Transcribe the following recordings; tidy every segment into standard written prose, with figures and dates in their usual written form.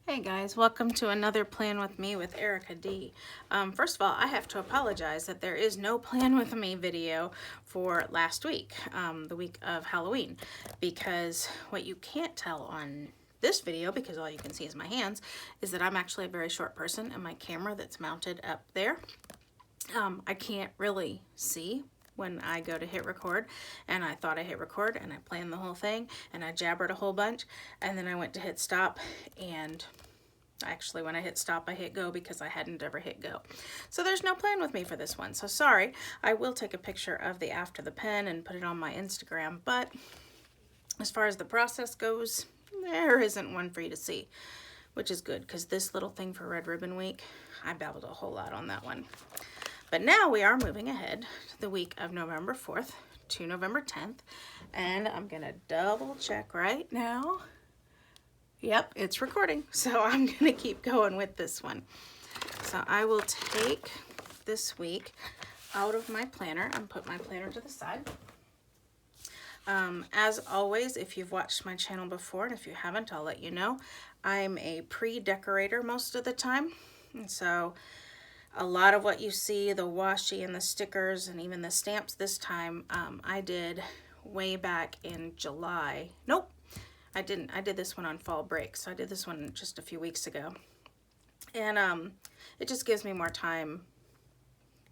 Hey guys, welcome to another Plan With Me with Erica D. First of all, I have to apologize that there is no Plan With Me video for last week, the week of Halloween, because what you can't tell on this video, because all you can see is my hands, is that I'm actually a very short person, and my camera that's mounted up there, I can't really see when I go to hit record, and I thought I hit record and I planned the whole thing and I jabbered a whole bunch, and then I went to hit stop, and actually when I hit stop I hit go because I hadn't ever hit go. So there's no Plan With Me for this one, so sorry. I will take a picture of the after the pen and put it on my Instagram, but as far as the process goes, there isn't one for you to see, which is good because this little thing for Red Ribbon Week, I babbled a whole lot on that one. But now we are moving ahead to the week of November 4th to November 10th. And I'm going to double check right now. Yep, it's recording. So I'm going to keep going with this one. So I will take this week out of my planner and put my planner to the side. As always, if you've watched my channel before, and if you haven't, I'll let you know, I'm a pre-decorator most of the time. And so a lot of what you see, the washi and the stickers and even the stamps this time, I did way back in July. Nope, I didn't. I did this one on fall break, so I did this one just a few weeks ago. And it just gives me more time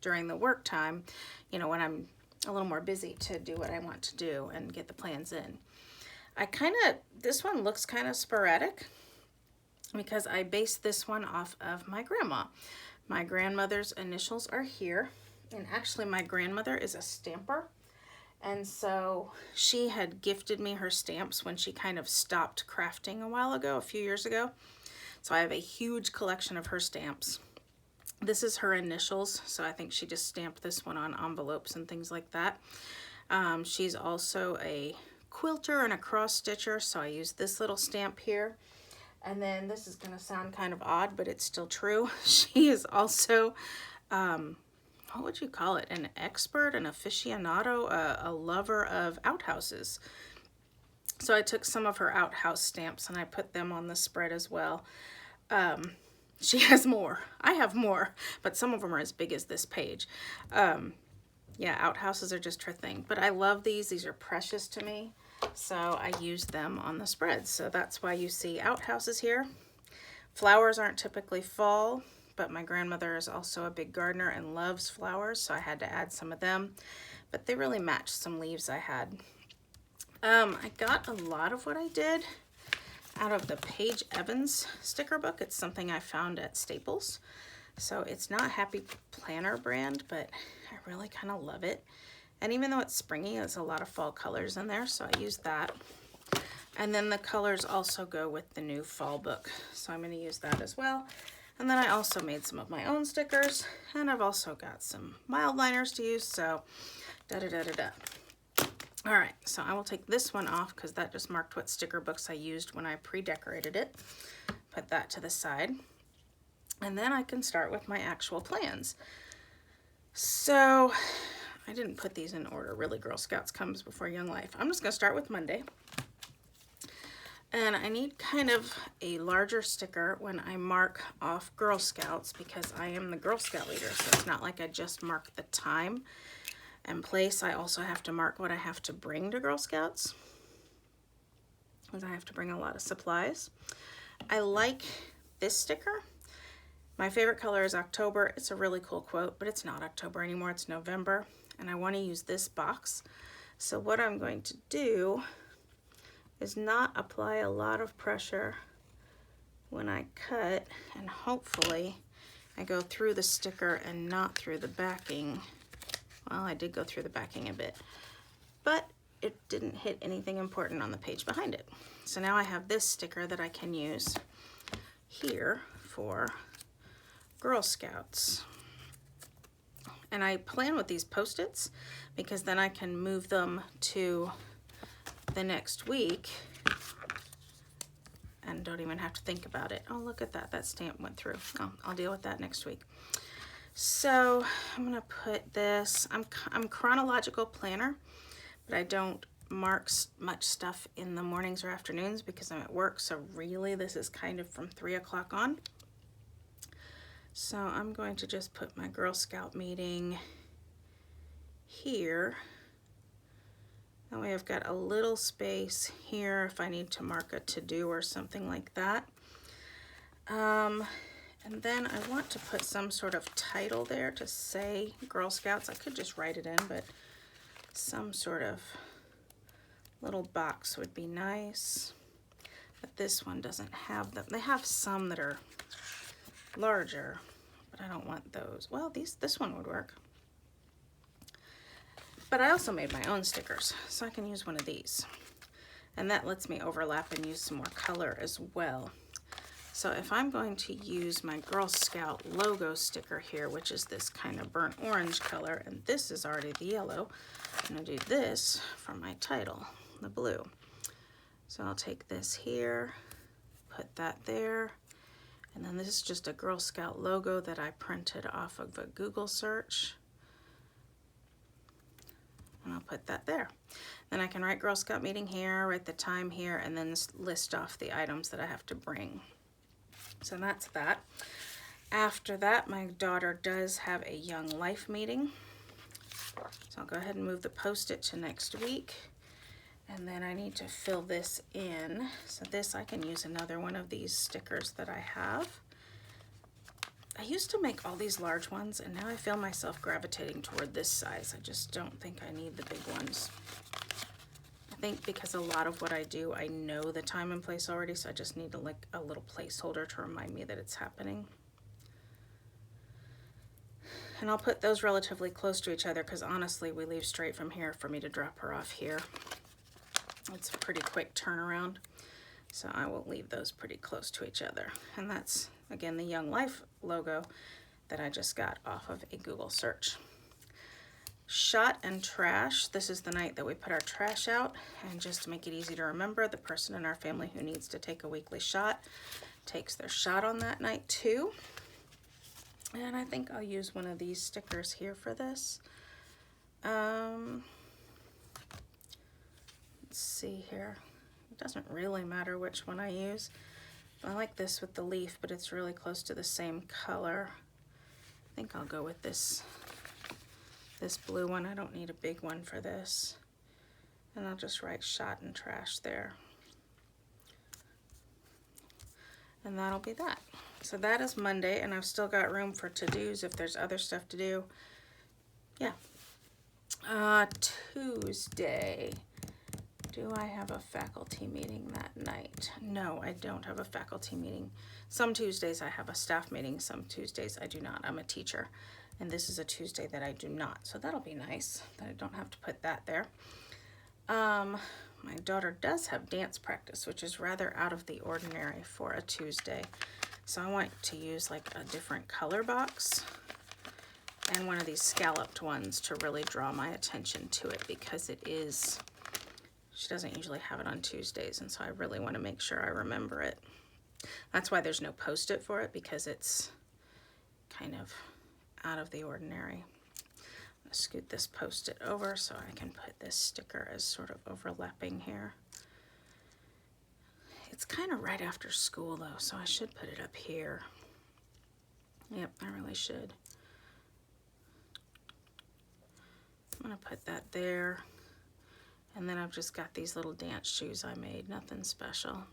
during the work time, you know, when I'm a little more busy to do what I want to do and get the plans in. This one looks kind of sporadic because I based this one off of my grandma. My grandmother's initials are here, and actually my grandmother is a stamper, and so she had gifted me her stamps when she kind of stopped crafting a few years ago. So I have a huge collection of her stamps. This is her initials, so I think she just stamped this one on envelopes and things like that. She's also a quilter and a cross stitcher, so I use this little stamp here. And then this is going to sound kind of odd, but it's still true. She is also, what would you call it? An expert, an aficionado, a lover of outhouses. So I took some of her outhouse stamps and I put them on the spread as well. She has more. I have more, but some of them are as big as this page. Yeah, outhouses are just her thing. But I love these. These are precious to me. So I use them on the spread. So that's why you see outhouses here. Flowers aren't typically fall, but my grandmother is also a big gardener and loves flowers, so I had to add some of them. But they really matched some leaves I had. I got a lot of what I did out of the Paige Evans sticker book. It's something I found at Staples. So it's not Happy Planner brand, but I really kind of love it. And even though it's springy, there's a lot of fall colors in there, so I use that. And then the colors also go with the new fall book, so I'm going to use that as well. And then I also made some of my own stickers, and I've also got some mild liners to use, so da-da-da-da-da. All right, so I will take this one off because that just marked what sticker books I used when I pre-decorated it. Put that to the side. And then I can start with my actual plans. So I didn't put these in order. Really, Girl Scouts comes before Young Life. I'm just going to start with Monday. And I need kind of a larger sticker when I mark off Girl Scouts because I am the Girl Scout leader. So it's not like I just mark the time and place. I also have to mark what I have to bring to Girl Scouts, because I have to bring a lot of supplies. I like this sticker. My favorite color is October. It's a really cool quote, but it's not October anymore. It's November. And I want to use this box. So what I'm going to do is not apply a lot of pressure when I cut, and hopefully I go through the sticker and not through the backing. Well, I did go through the backing a bit, but it didn't hit anything important on the page behind it. So now I have this sticker that I can use here for Girl Scouts. And I plan with these Post-its because then I can move them to the next week and don't even have to think about it. Oh, look at that. That stamp went through. Oh, I'll deal with that next week. So I'm going to put this, I'm chronological planner, but I don't mark much stuff in the mornings or afternoons because I'm at work, so really this is kind of from 3 o'clock on. So I'm going to just put my Girl Scout meeting here. That way I've got a little space here if I need to mark a to-do or something like that. And then I want to put some sort of title there to say Girl Scouts. I could just write it in, but some sort of little box would be nice. But this one doesn't have them. They have some that are larger, but I don't want those. Well, this one would work. But I also made my own stickers, so I can use one of these. And that lets me overlap and use some more color as well. So if I'm going to use my Girl Scout logo sticker here, which is this kind of burnt orange color, and this is already the yellow, I'm going to do this for my title, the blue. So I'll take this here, put that there, and then this is just a Girl Scout logo that I printed off of a Google search. And I'll put that there. Then I can write Girl Scout meeting here, write the time here, and then list off the items that I have to bring. So that's that. After that, my daughter does have a Young Life meeting. So I'll go ahead and move the Post-it to next week. And then I need to fill this in. So this, I can use another one of these stickers that I have. I used to make all these large ones, and now I feel myself gravitating toward this size. I just don't think I need the big ones. I think because a lot of what I do, I know the time and place already, so I just need like a little placeholder to remind me that it's happening. And I'll put those relatively close to each other because honestly, we leave straight from here for me to drop her off here. It's a pretty quick turnaround, so I will leave those pretty close to each other. And that's, again, the Young Life logo that I just got off of a Google search. Shot and trash. This is the night that we put our trash out, and just to make it easy to remember, the person in our family who needs to take a weekly shot takes their shot on that night too. And I think I'll use one of these stickers here for this. Let's see here. It doesn't really matter which one I use. I like this with the leaf, but it's really close to the same color. I think I'll go with this blue one. I don't need a big one for this. And I'll just write shot and trash there. And that'll be that. So that is Monday, and I've still got room for to-dos if there's other stuff to do. Yeah. Tuesday. Do I have a faculty meeting that night? No, I don't have a faculty meeting. Some Tuesdays I have a staff meeting, some Tuesdays I do not. I'm a teacher, and this is a Tuesday that I do not. So that'll be nice that I don't have to put that there. My daughter does have dance practice, which is rather out of the ordinary for a Tuesday. So I want to use like a different color box and one of these scalloped ones to really draw my attention to it, because it is, she doesn't usually have it on Tuesdays, and so I really want to make sure I remember it. That's why there's no Post-it for it, because it's kind of out of the ordinary. I'm going to scoot this Post-it over so I can put this sticker as sort of overlapping here. It's kind of right after school though, so I should put it up here. Yep, I really should. I'm going to put that there. And then I've just got these little dance shoes I made, nothing special.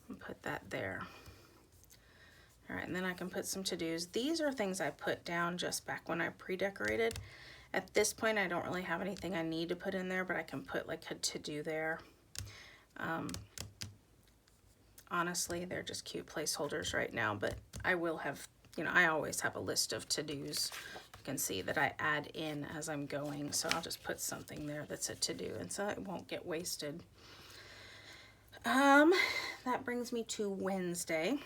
And put that there. All right, and then I can put some to-dos. These are things I put down just back when I pre-decorated. At this point, I don't really have anything I need to put in there, but I can put like a to-do there. Honestly, they're just cute placeholders right now, but I will have, I always have a list of to-dos. You can see that I add in as I'm going, so I'll just put something there that's a to-do, and so it won't get wasted. That brings me to Wednesday.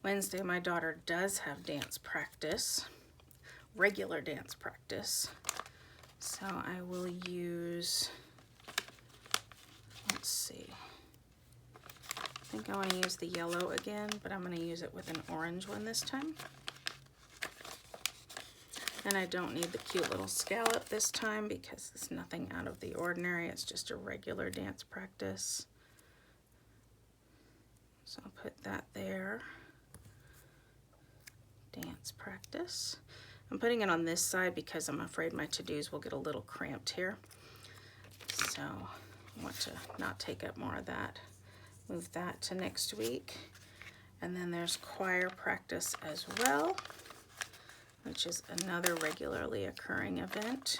Wednesday, my daughter does have dance practice, regular dance practice. So I will use, let's see. I think I want to use the yellow again, but I'm going to use it with an orange one this time. And I don't need the cute little scallop this time because it's nothing out of the ordinary. It's just a regular dance practice. So I'll put that there. Dance practice. I'm putting it on this side because I'm afraid my to-dos will get a little cramped here. So I want to not take up more of that. Move that to next week. And then there's choir practice as well, which is another regularly occurring event.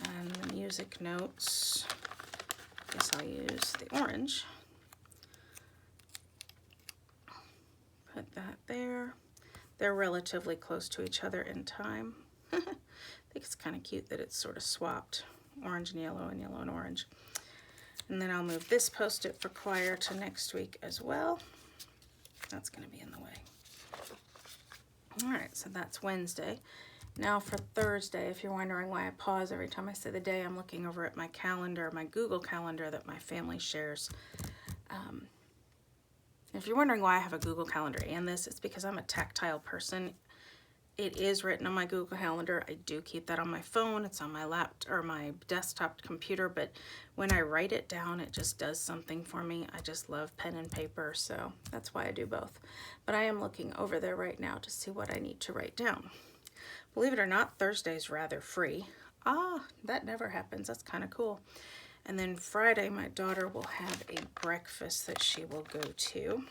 And the music notes, I guess I'll use the orange. Put that there. They're relatively close to each other in time. I think it's kind of cute that it's sort of swapped, orange and yellow and orange. And then I'll move this post-it for choir to next week as well. That's going to be in the way. All right, so that's Wednesday. Now for Thursday, if you're wondering why I pause every time I say the day, I'm looking over at my calendar, my Google Calendar that my family shares. If you're wondering why I have a Google Calendar and this, it's because I'm a tactile person. It is written on my Google Calendar. I do keep that on my phone. It's on my laptop or my desktop computer, but when I write it down, it just does something for me. I just love pen and paper, so that's why I do both. But I am looking over there right now to see what I need to write down. Believe it or not, Thursday's rather free. That never happens. That's kind of cool. And then Friday, my daughter will have a breakfast that she will go to.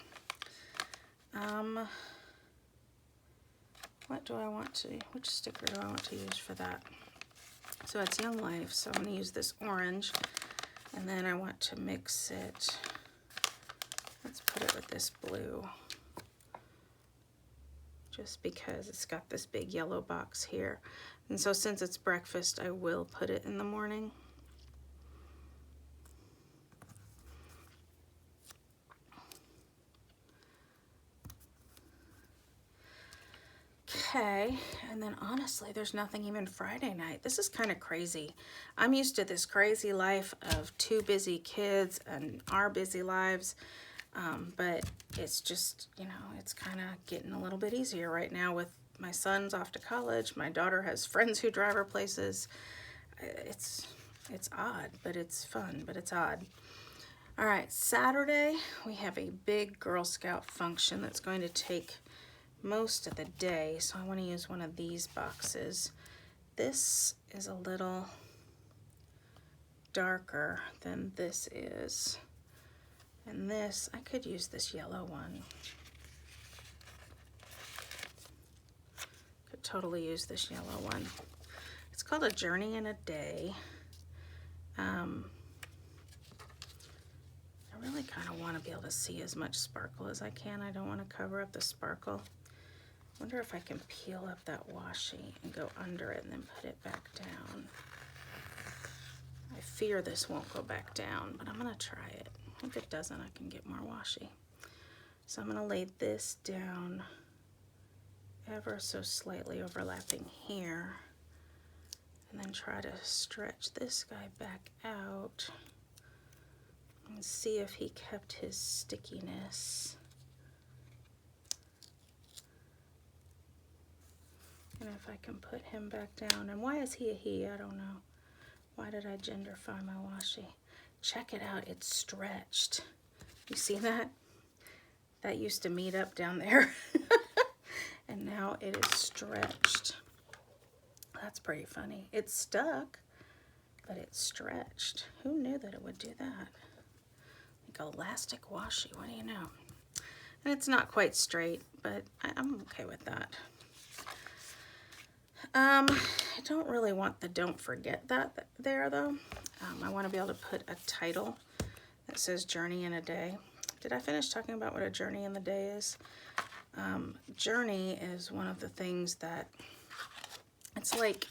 What do I want to, which sticker do I want to use for that? So it's Young Life, so I'm going to use this orange. And then I want to mix it, let's put it with this blue. Just because it's got this big yellow box here. And so since it's breakfast, I will put it in the morning. Okay, and then honestly, there's nothing even Friday night. This is kind of crazy. I'm used to this crazy life of 2 busy kids and our busy lives, but it's just, you know, it's kind of getting a little bit easier right now with my son's off to college. My daughter has friends who drive her places. It's odd, but it's fun, but it's odd. All right, Saturday, we have a big Girl Scout function that's going to take most of the day, so I want to use one of these boxes. This is a little darker than this is, and this, I could use this yellow one. Could totally use this yellow one. It's called A Journey in a Day. I really kind of want to be able to see as much sparkle as I can. I don't want to cover up the sparkle. I wonder if I can peel up that washi and go under it and then put it back down. I fear this won't go back down, but I'm going to try it. If it doesn't, I can get more washi. So I'm going to lay this down ever so slightly overlapping here, and then try to stretch this guy back out and see if he kept his stickiness. And if I can put him back down. And why is he a he? I don't know. Why did I genderfy my washi? Check it out. It's stretched. You see that? That used to meet up down there. And now it is stretched. That's pretty funny. It's stuck, but it's stretched. Who knew that it would do that? Like elastic washi. What do you know? And it's not quite straight, but I'm okay with that. I don't really want the don't forget that there though. I want to be able to put a title that says Journey in a Day. Did I finish talking about what a journey in the day is? Journey is one of the things that, it's like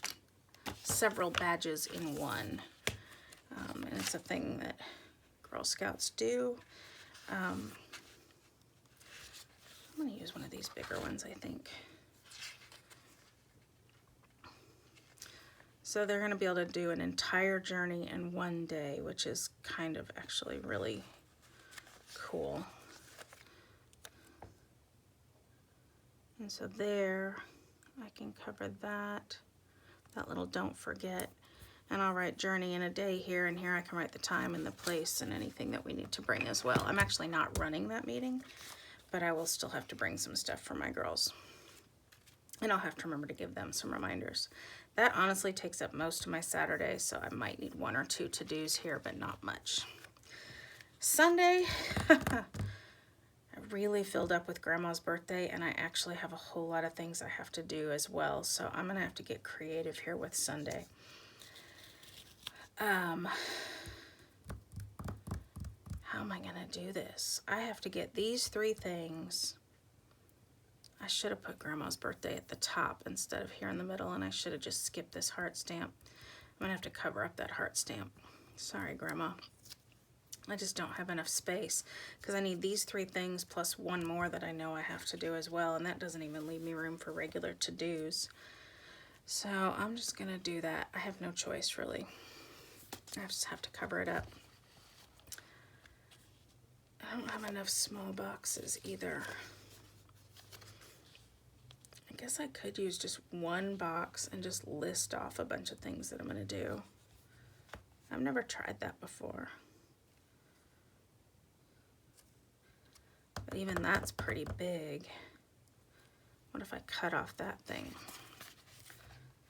several badges in one. And it's a thing that Girl Scouts do. I'm going to use one of these bigger ones, I think. So they're going to be able to do an entire journey in one day, which is kind of actually really cool. And so there, I can cover that. That little don't forget. And I'll write journey in a day here, and here I can write the time and the place and anything that we need to bring as well. I'm actually not running that meeting, but I will still have to bring some stuff for my girls. And I'll have to remember to give them some reminders. That honestly takes up most of my Saturday, so I might need 1 or 2 to-dos here, but not much. Sunday, I really filled up with Grandma's birthday, and I actually have a whole lot of things I have to do as well, so I'm gonna have to get creative here with Sunday. How am I gonna do this? I have to get these 3 things. I should have put Grandma's birthday at the top instead of here in the middle, and I should have just skipped this heart stamp. I'm gonna have to cover up that heart stamp. Sorry, Grandma. I just don't have enough space because I need these 3 things plus 1 more that I know I have to do as well, and that doesn't even leave me room for regular to-dos. So I'm just gonna do that. I have no choice, really. I just have to cover it up. I don't have enough small boxes either. I guess I could use just 1 box and just list off a bunch of things that I'm gonna do. I've never tried that before. But even that's pretty big. What if I cut off that thing?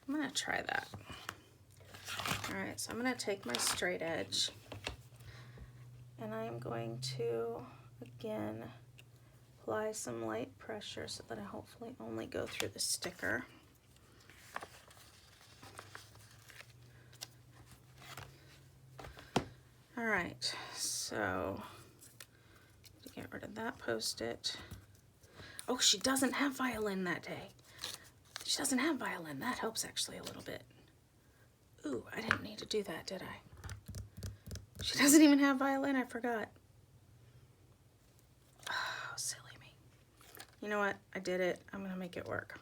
I'm gonna try that. All right, so I'm gonna take my straight edge and I'm going to, again, apply some light pressure so that I hopefully only go through the sticker. All right, so to get rid of that Post-it. Oh, she doesn't have violin that day. She doesn't have violin. That helps actually a little bit. Ooh, I didn't need to do that, did I? She doesn't even have violin, I forgot. Oh, silly me. You know what? I did it. I'm gonna make it work.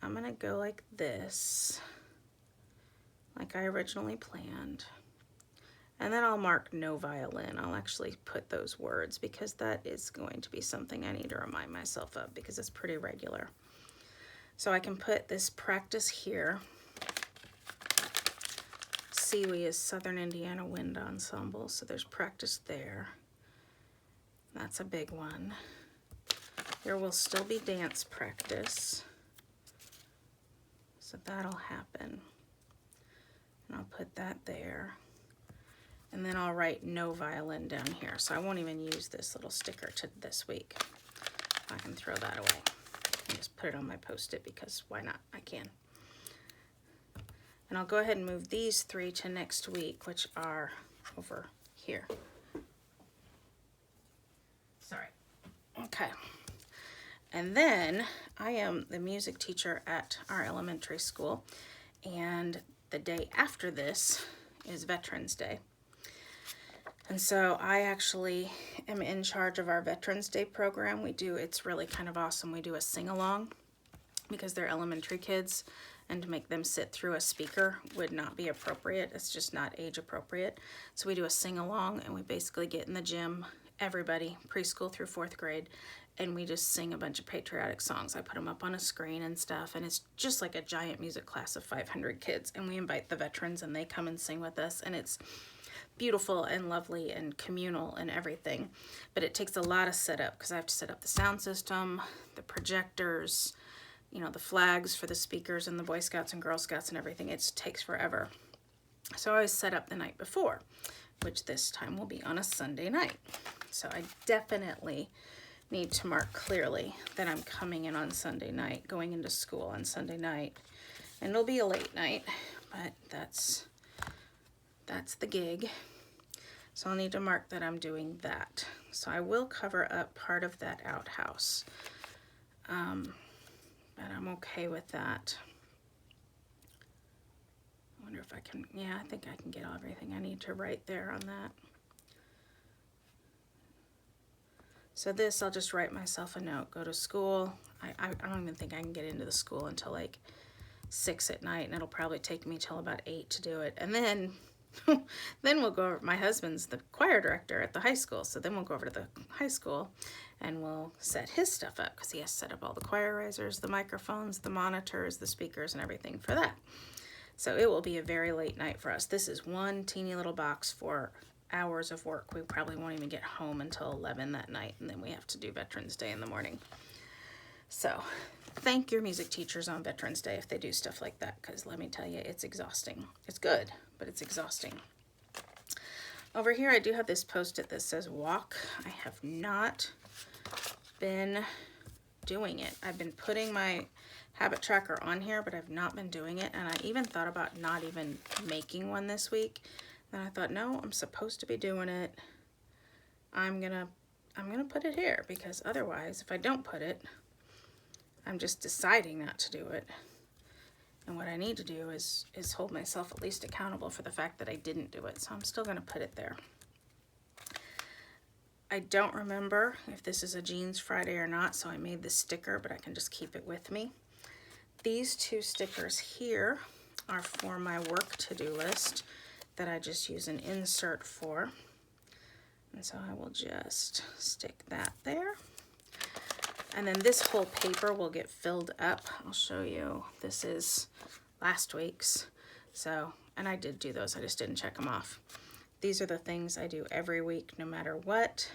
I'm gonna go like this, like I originally planned. And then I'll mark no violin. I'll actually put those words because that is going to be something I need to remind myself of because it's pretty regular. So I can put this practice here. SEWI is Southern Indiana Wind Ensemble, so there's practice there. That's a big one. There will still be dance practice, so that'll happen. And I'll put that there. And then I'll write no violin down here, so I won't even use this little sticker to this week. I can throw that away and just put it on my Post-it because why not? I can. And I'll go ahead and move these 3 to next week, which are over here. Sorry. Okay. And then I am the music teacher at our elementary school, and the day after this is Veterans Day. And so I actually am in charge of our Veterans Day program. It's really kind of awesome. We do a sing-along because they're elementary kids, and to make them sit through a speaker would not be appropriate. It's just not age appropriate. So we do a sing-along, and we basically get in the gym, everybody, preschool through 4th grade, and we just sing a bunch of patriotic songs. I put them up on a screen and stuff, and it's just like a giant music class of 500 kids, and we invite the veterans, and they come and sing with us, and it's beautiful and lovely and communal and everything. But it takes a lot of setup because I have to set up the sound system, the projectors, you know, the flags for the speakers and the Boy Scouts and Girl Scouts and everything. It takes forever. So I always set up the night before, which this time will be on a Sunday night. So I definitely need to mark clearly that I'm coming in on Sunday night, going into school on Sunday night. And it'll be a late night, but that's the gig. So I'll need to mark that I'm doing that. So I will cover up part of that outhouse. But I'm okay with that. I wonder if I can, yeah, I think I can get everything I need to write there on that. So this, I'll just write myself a note, go to school. I don't even think I can get into the school until like 6 at night, and it'll probably take me till about 8 to do it. And then Then we'll go over, my husband's the choir director at the high school, so then we'll go over to the high school and we'll set his stuff up because he has to set up all the choir risers, the microphones, the monitors, the speakers, and everything for that. So it will be a very late night for us. This is one teeny little box for hours of work. We probably won't even get home until 11 that night, and then we have to do Veterans Day in the morning. So thank your music teachers on Veterans Day if they do stuff like that, because let me tell you, it's exhausting. It's good, but it's exhausting. Over here, I do have this Post-it that says walk. I have not been doing it. I've been putting my habit tracker on here, but I've not been doing it. And I even thought about not even making one this week. Then I thought, no, I'm supposed to be doing it. I'm gonna put it here, because otherwise, if I don't put it, I'm just deciding not to do it. And what I need to do is hold myself at least accountable for the fact that I didn't do it. So I'm still going to put it there. I don't remember if this is a Jeans Friday or not, so I made this sticker, but I can just keep it with me. These two stickers here are for my work to-do list that I just use an insert for. And so I will just stick that there. And then this whole paper will get filled up. I'll show you. This is last week's. So, and I did do those. I just didn't check them off. These are the things I do every week, no matter what.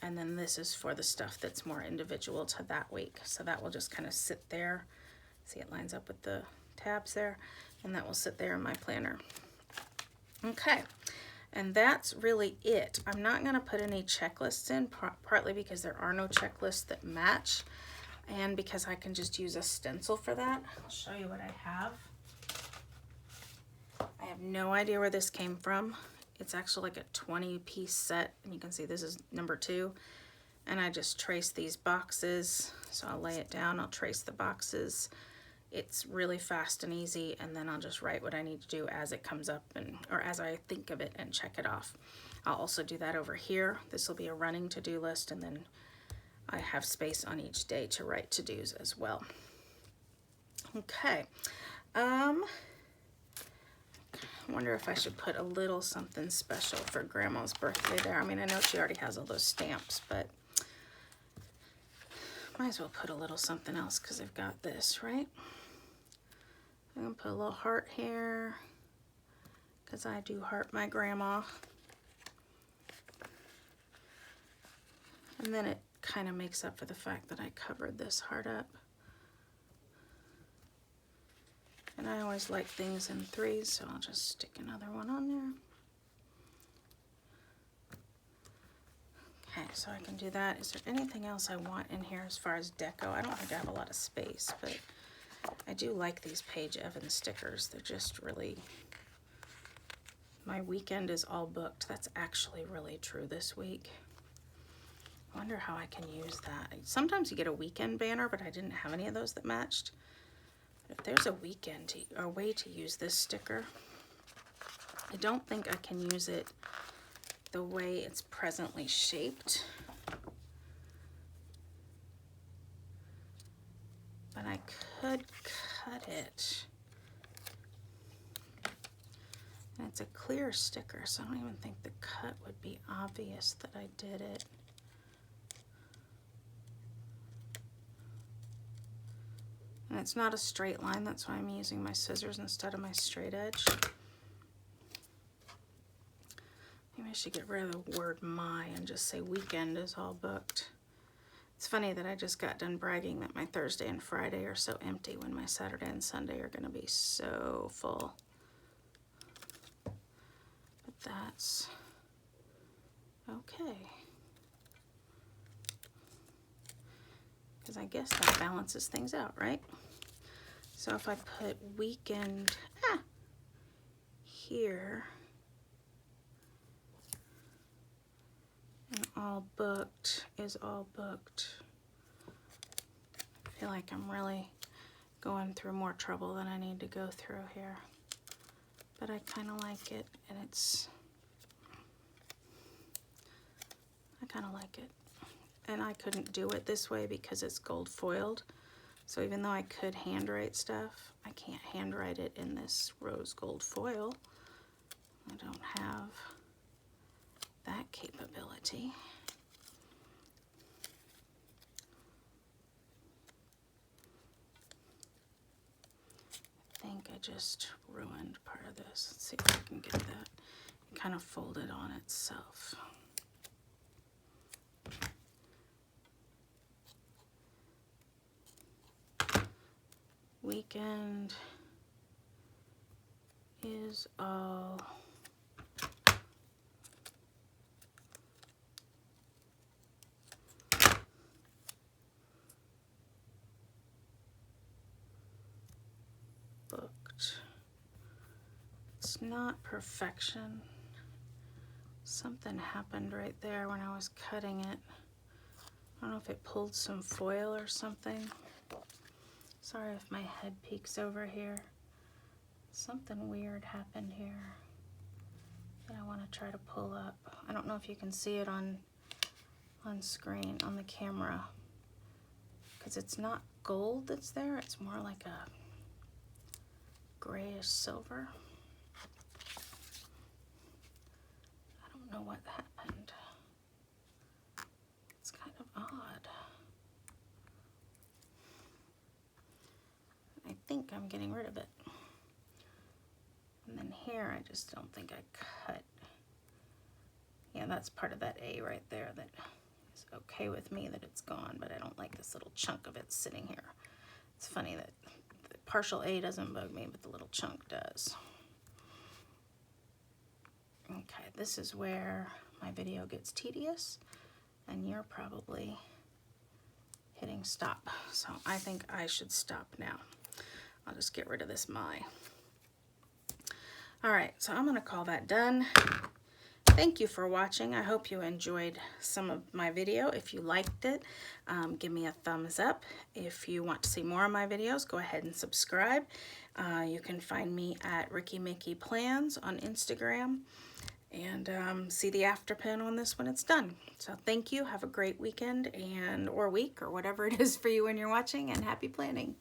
And then this is for the stuff that's more individual to that week. So that will just kind of sit there. See, it lines up with the tabs there. And that will sit there in my planner. Okay. And that's really it. I'm not going to put any checklists in, partly because there are no checklists that match, and because I can just use a stencil for that. I'll show you what I have. I have no idea where this came from. It's actually like a 20-piece set, and you can see this is number 2. And I just trace these boxes. So I'll lay it down, I'll trace the boxes. It's really fast and easy, and then I'll just write what I need to do as it comes up, or as I think of it, and check it off. I'll also do that over here. This will be a running to-do list, and then I have space on each day to write to-dos as well. Okay. I wonder if I should put a little something special for Grandma's birthday there. I mean, I know she already has all those stamps, but might as well put a little something else because I've got this, right? I'm gonna put a little heart here because I do heart my grandma. And then it kind of makes up for the fact that I covered this heart up. And I always like things in 3s, so I'll just stick another one on there. Okay, so I can do that. Is there anything else I want in here as far as deco? I don't think I have a lot of space, but I do like these Paige Evans stickers. They're just really, my weekend is all booked. That's actually really true this week. I wonder how I can use that. Sometimes you get a weekend banner, but I didn't have any of those that matched. But if there's a weekend or way to use this sticker, I don't think I can use it the way it's presently shaped. But I could cut it. And it's a clear sticker, so I don't even think the cut would be obvious that I did it. And it's not a straight line, that's why I'm using my scissors instead of my straight edge. Maybe I should get rid of the word my and just say weekend is all booked. It's funny that I just got done bragging that my Thursday and Friday are so empty when my Saturday and Sunday are going to be so full. But that's okay. Because I guess that balances things out, right? So if I put weekend here, and all booked is all booked. I feel like I'm really going through more trouble than I need to go through here. But I kind of like it, and I kind of like it. And I couldn't do it this way because it's gold foiled. So even though I could handwrite stuff, I can't handwrite it in this rose gold foil. I don't have that capability. I think I just ruined part of this. Let's see if I can get that. It kind of folded on itself. Weekend is all booked. It's not perfection. Something happened right there when I was cutting it. I don't know if it pulled some foil or something. Sorry if my head peeks over here. Something weird happened here that I want to try to pull up. I don't know if you can see it on screen, on the camera, because it's not gold that's there. It's more like a grayish silver. I don't know what happened. It's kind of odd. I think I'm getting rid of it. And then here, I just don't think I cut. Yeah, that's part of that A right there that is okay with me that it's gone, but I don't like this little chunk of it sitting here. It's funny that the partial A doesn't bug me, but the little chunk does. Okay, this is where my video gets tedious, and you're probably hitting stop. So I think I should stop now. I'll just get rid of this my. All right, so I'm gonna call that done. Thank you for watching. I hope you enjoyed some of my video. If you liked it, give me a thumbs up. If you want to see more of my videos, go ahead and subscribe. You can find me at Ricky Mickey Plans on Instagram, and see the after pin on this when it's done. So thank you. Have a great weekend or week or whatever it is for you when you're watching, and happy planning.